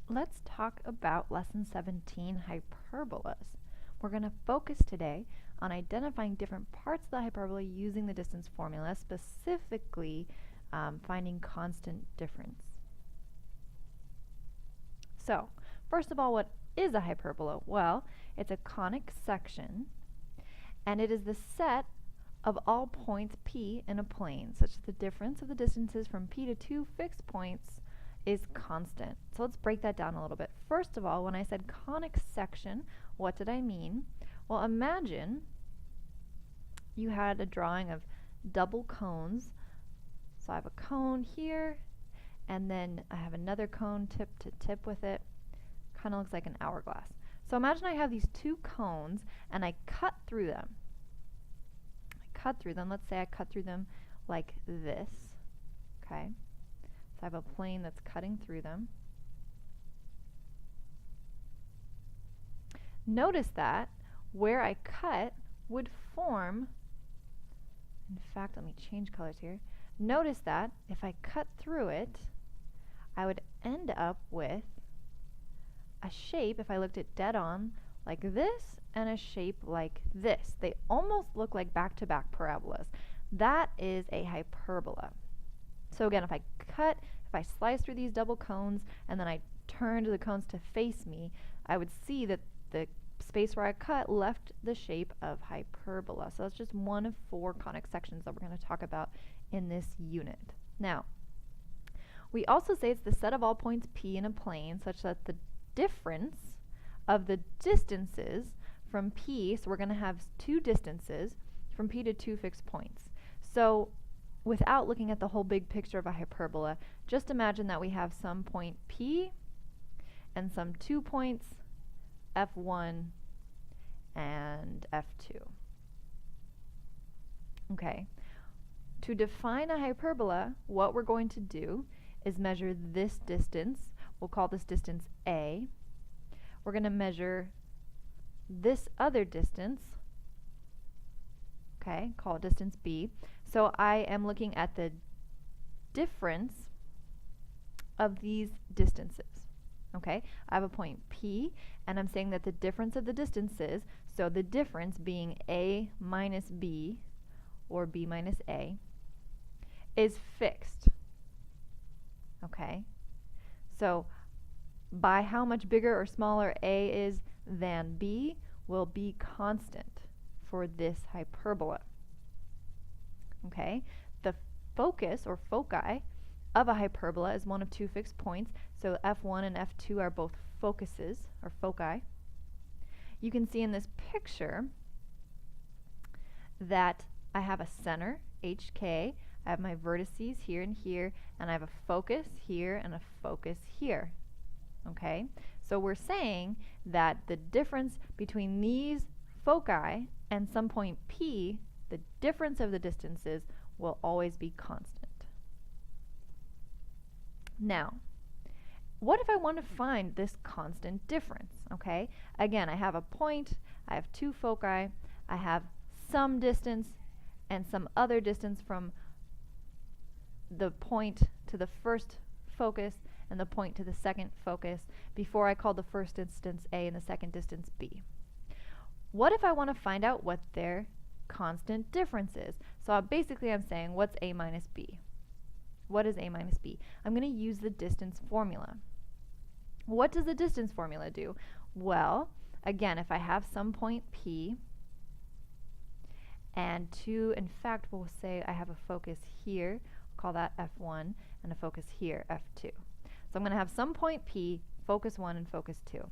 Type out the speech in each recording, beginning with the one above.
Let's talk about Lesson 17, hyperbolas. We're going to focus today on identifying different parts of the hyperbola using the distance formula, specifically finding constant difference. So, first of all, what is a hyperbola? Well, it's a conic section, and it is the set of all points P in a plane, such that the difference of the distances from P to two fixed points is constant. So let's break that down a little bit. First of all, when I said conic section, what did I mean? Well, imagine you had a drawing of double cones. So I have a cone here, and then I have another cone tip to tip with it. Kind of looks like an hourglass. So imagine I have these two cones, and I cut through them. Let's say I cut through them like this, okay? So I have a plane that's cutting through them. Notice that where I cut would form, in fact, let me change colors here. Notice that if I cut through it, I would end up with a shape, if I looked at dead on, like this, and a shape like this. They almost look like back-to-back parabolas. That is a hyperbola. So again, if I slice through these double cones and then I turned the cones to face me, I would see that the space where I cut left the shape of hyperbola. So that's just one of 4 conic sections that we're going to talk about in this unit. Now, we also say it's the set of all points P in a plane such that the difference of the distances from P, so we're going to have 2 distances from P to 2 fixed points. So without looking at the whole big picture of a hyperbola, just imagine that we have some point P and some 2 points, F1 and F2. Okay. To define a hyperbola, what we're going to do is measure this distance. We'll call this distance A. We're going to measure this other distance, okay, call it distance B. So I am looking at the difference of these distances, okay? I have a point P, and I'm saying that the difference of the distances, so the difference being A minus B, or B minus A, is fixed, okay? So by how much bigger or smaller A is than B will be constant for this hyperbola. Okay? The focus or foci of a hyperbola is one of 2 fixed points, so F1 and F2 are both focuses or foci. You can see in this picture that I have a center, HK, I have my vertices here and here, and I have a focus here and a focus here. Okay, so we're saying that the difference between these foci and some point P, the difference of the distances, will always be constant. Now, what if I want to find this constant difference? Okay, again, I have a point, I have 2 foci, I have some distance and some other distance from the point to the first focus and the point to the second focus before I call the first distance A and the second distance B. What if I want to find out what their constant difference is? So basically I'm saying, what's A minus B? What is A minus B? I'm going to use the distance formula. What does the distance formula do? Well, again, if I have some point P and 2, in fact, we'll say I have a focus here, call that F1, and a focus here, F2. So I'm going to have some point P, focus 1 and focus 2.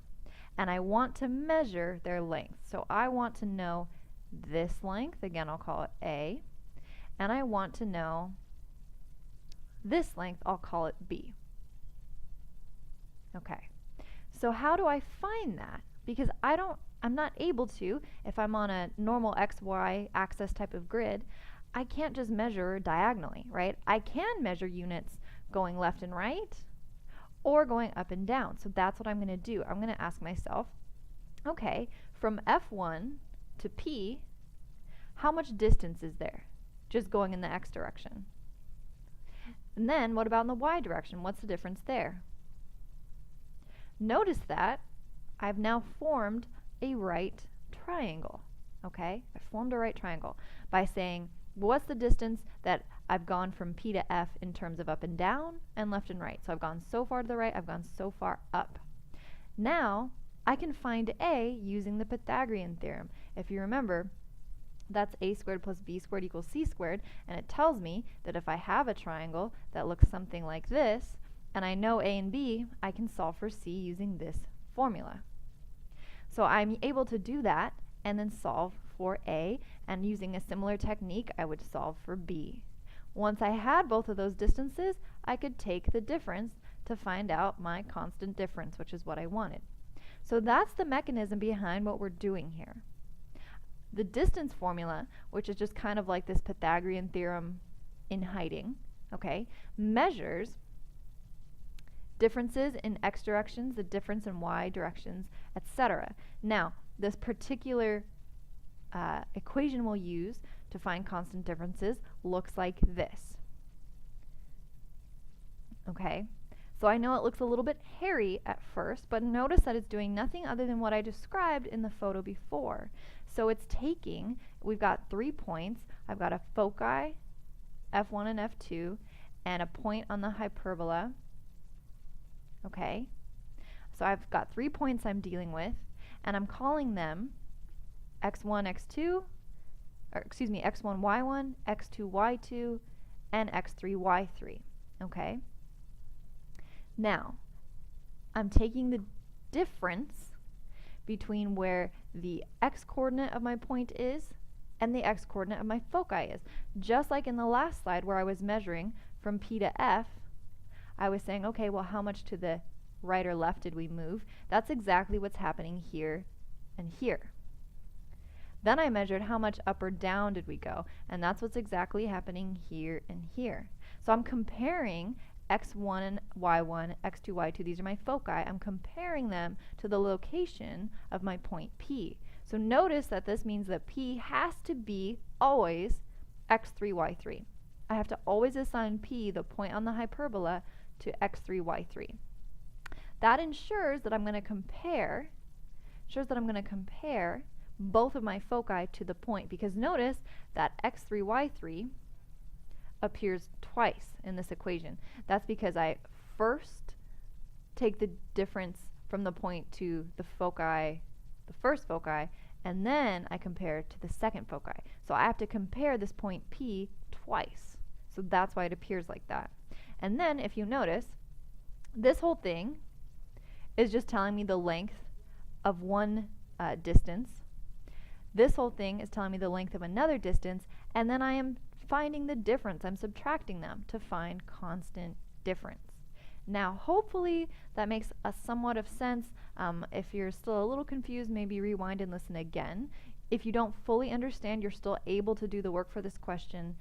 And I want to measure their length. So I want to know this length, again I'll call it A, and I want to know this length, I'll call it B. Okay, so how do I find that? Because I'm not able to, if I'm on a normal XY axis type of grid, I can't just measure diagonally, right? I can measure units going left and right, or going up and down. So that's what I'm going to do. I'm going to ask myself, okay, from F1 to P, how much distance is there? Just going in the x direction. And then what about in the y direction? What's the difference there? Notice that I've now formed a right triangle. Okay, I formed a right triangle by saying, what's the distance that I've gone from P to F in terms of up and down and left and right? So I've gone so far to the right, I've gone so far up. Now I can find A using the Pythagorean theorem. If you remember, that's a squared plus b squared equals c squared, and it tells me that if I have a triangle that looks something like this, and I know A and B, I can solve for C using this formula. So I'm able to do that and then solve for A, and using a similar technique, I would solve for B. Once I had both of those distances, I could take the difference to find out my constant difference, which is what I wanted. So that's the mechanism behind what we're doing here. The distance formula, which is just kind of like this Pythagorean theorem in hiding, okay, measures differences in x directions, the difference in y directions, etc. Now, this particular equation we'll use to find constant differences looks like this. Okay, so I know it looks a little bit hairy at first, but notice that it's doing nothing other than what I described in the photo before. So it's taking, we've got 3 points, I've got a foci, F1 and F2, and a point on the hyperbola. Okay, so I've got 3 points I'm dealing with, and I'm calling them x1, x2, or excuse me, x1, y1, x2, y2, and x3, y3. Okay, now I'm taking the difference between where the x-coordinate of my point is and the x-coordinate of my foci is. Just like in the last slide where I was measuring from P to F, I was saying, okay, well, how much to the right or left did we move? That's exactly what's happening here and here. Then I measured how much up or down did we go, and that's what's exactly happening here and here. So I'm comparing x1 and y1, x2, y2, these are my foci. I'm comparing them to the location of my point P. So notice that this means that P has to be always x3, y3. I have to always assign P, the point on the hyperbola, to x3, y3. That ensures that I'm going to compare both of my foci to the point, because notice that x3, y3 appears twice in this equation. That's because I first take the difference from the point to the foci, the first foci, and then I compare it to the second foci. So I have to compare this point P twice. So that's why it appears like that. And then if you notice, this whole thing is just telling me the length of one distance. This whole thing is telling me the length of another distance, and then I am finding the difference. I'm subtracting them to find constant difference. Now, hopefully that makes a somewhat of sense. If you're still a little confused, maybe rewind and listen again. If you don't fully understand, you're still able to do the work for this question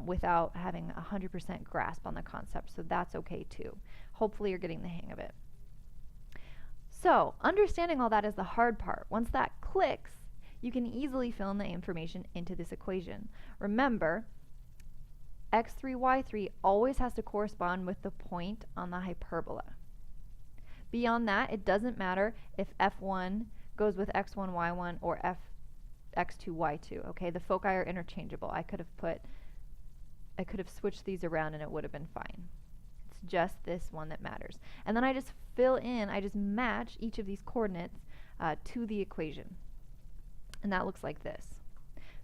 without having 100% grasp on the concept, so that's okay too. Hopefully you're getting the hang of it. So, understanding all that is the hard part. Once that clicks, you can easily fill in the information into this equation. Remember, x3, y3 always has to correspond with the point on the hyperbola. Beyond that, it doesn't matter if f1 goes with x1, y1, or x2, y2. Okay, the foci are interchangeable. I could have switched these around and it would have been fine. It's just this one that matters. And then I just fill in, I just match each of these coordinates to the equation. And that looks like this.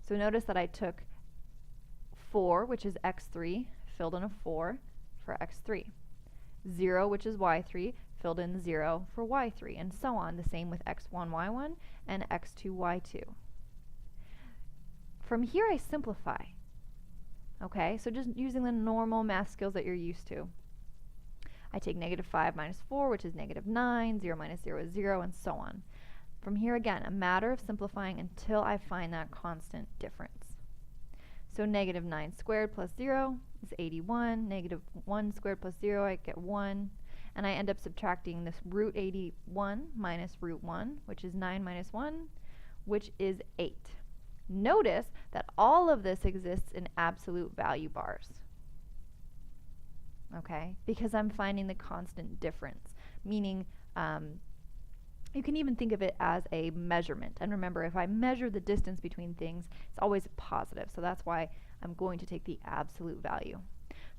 So notice that I took 4, which is x3, filled in a 4 for x3. 0, which is y3, filled in 0 for y3, and so on. The same with x1, y1, and x2, y2. From here I simplify. Okay, so just using the normal math skills that you're used to. I take -5 minus 4, which is -9, 0 minus 0 is 0, and so on. From here again, a matter of simplifying until I find that constant difference. So -9 squared plus 0 is 81, -1 squared plus 0, I get 1, and I end up subtracting this root 81 minus root 1, which is 9 minus 1, which is 8. Notice that all of this exists in absolute value bars. Okay, because I'm finding the constant difference, meaning You can even think of it as a measurement. And remember, if I measure the distance between things, it's always positive. So that's why I'm going to take the absolute value.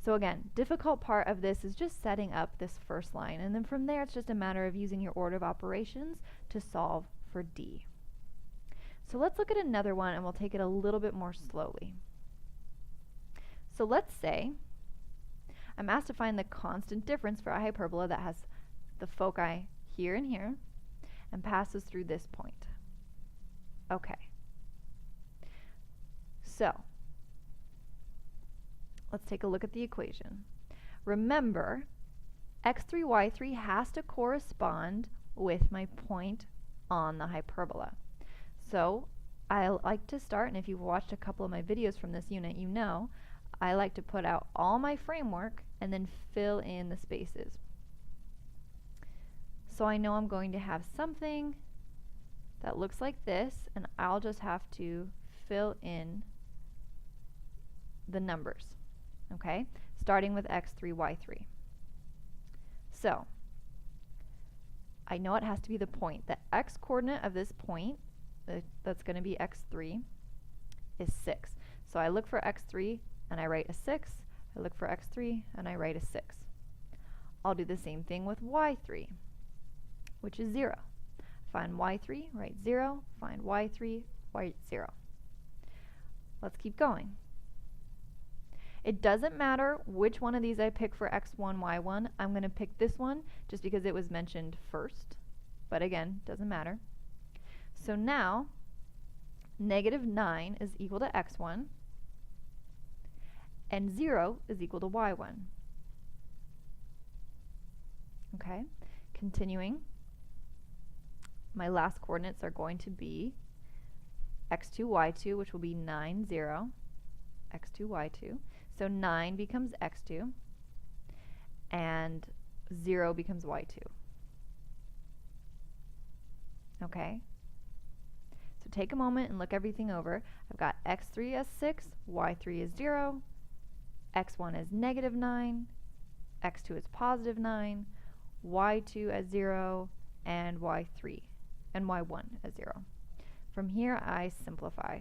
So again, difficult part of this is just setting up this first line. And then from there, it's just a matter of using your order of operations to solve for D. So let's look at another one, and we'll take it a little bit more slowly. So let's say I'm asked to find the constant difference for a hyperbola that has the foci here and here and passes through this point. Okay. So let's take a look at the equation. Remember, x3, y3 has to correspond with my point on the hyperbola. So I like to start, and if you've watched a couple of my videos from this unit, you know, I like to put out all my framework and then fill in the spaces. So I know I'm going to have something that looks like this, and I'll just have to fill in the numbers, okay? Starting with x3, y3. So I know it has to be the point. The x coordinate of this point, that's going to be x3, is 6. So I look for x3 and I write a 6. I look for x3 and I write a 6. I'll do the same thing with y3, which is 0. Find y3, write 0. Find y3, write 0. Let's keep going. It doesn't matter which one of these I pick for x1, y1. I'm going to pick this one just because it was mentioned first. But again, doesn't matter. So now, -9 is equal to x1, and 0 is equal to y1. Okay, continuing. My last coordinates are going to be x2, y2, which will be 9, 0, x2, y2. So 9 becomes x2, and 0 becomes y2. Okay? So take a moment and look everything over. I've got x3 as 6, y3 is 0, x1 is -9, x2 is +9, y2 as 0, and y3, and y1 as 0. From here, I simplify.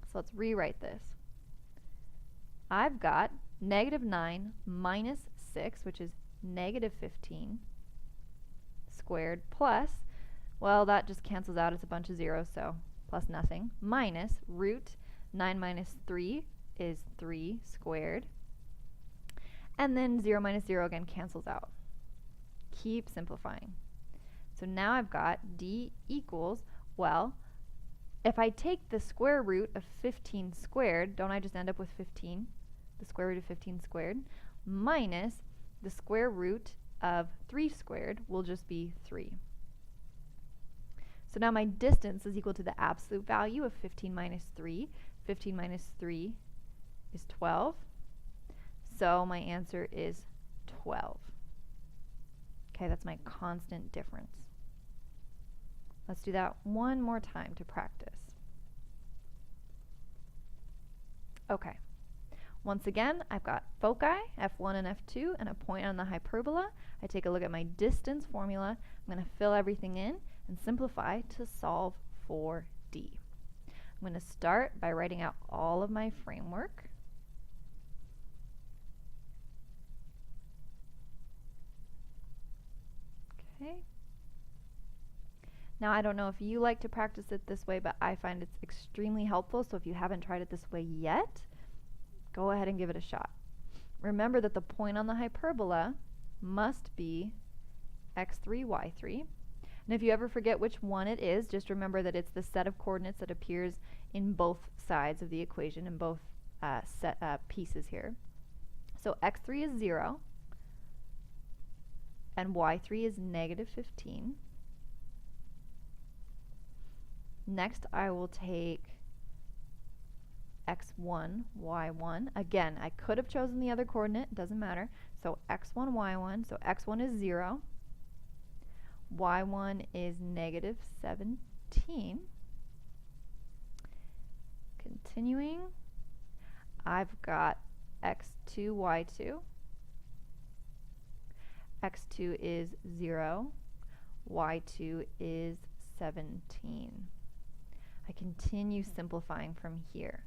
So let's rewrite this. I've got -9 minus 6, which is -15 squared, plus, well, that just cancels out. It's a bunch of zeros, so plus nothing, minus root 9 minus 3 is 3 squared. And then 0 minus 0 again cancels out. Keep simplifying. So now I've got D equals, well, if I take the square root of 15 squared, don't I just end up with 15? The square root of 15 squared minus the square root of 3 squared will just be 3. So now my distance is equal to the absolute value of 15 minus 3. 15 minus 3 is 12. So my answer is 12. Okay, that's my constant difference. Let's do that one more time to practice. Okay. Once again, I've got foci, F1 and F2, and a point on the hyperbola. I take a look at my distance formula. I'm going to fill everything in and simplify to solve for D. I'm going to start by writing out all of my framework. Okay. Now, I don't know if you like to practice it this way, but I find it's extremely helpful. So if you haven't tried it this way yet, go ahead and give it a shot. Remember that the point on the hyperbola must be x3, y3. And if you ever forget which one it is, just remember that it's the set of coordinates that appears in both sides of the equation, in both pieces here. So x3 is 0, and y3 is -15. Next, I will take x1, y1. Again, I could have chosen the other coordinate, doesn't matter. So x1, y1, so x1 is 0. y1 is -17. Continuing, I've got x2, y2. x2 is 0, y2 is 17. I continue simplifying from here.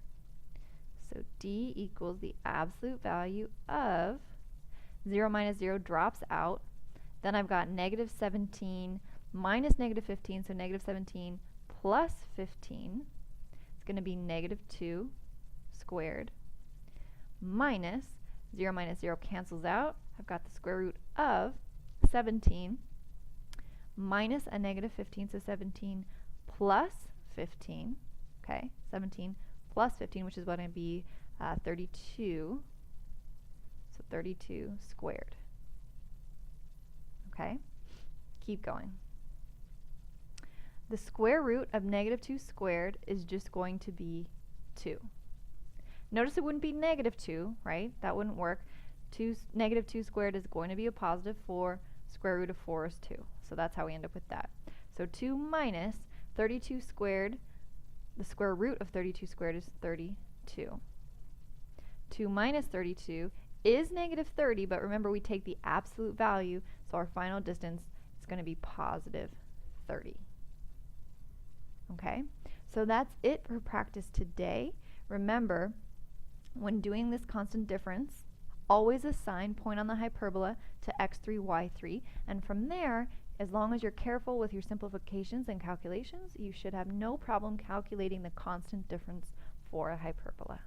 So d equals the absolute value of 0 minus 0 drops out. Then I've got negative 17 minus negative 15, so negative 17 plus 15. It's going to be negative 2 squared minus 0 minus 0 cancels out. I've got the square root of 17 minus a negative 15, so 17 plus 15. Okay, 17 plus 15, which is going to be 32. So 32 squared. Okay, keep going. The square root of negative 2 squared is just going to be 2. Notice it wouldn't be negative 2, right? That wouldn't work. Negative 2 squared is going to be a positive 4. Square root of 4 is 2. So that's how we end up with that. So 2 minus 32 squared, the square root of 32 squared is 32. 2 minus 32 is negative 30, but remember we take the absolute value, so our final distance is going to be positive 30. Okay, so that's it for practice today. Remember, when doing this constant difference, always assign point on the hyperbola to x3, y3, and from there, as long as you're careful with your simplifications and calculations, you should have no problem calculating the constant difference for a hyperbola.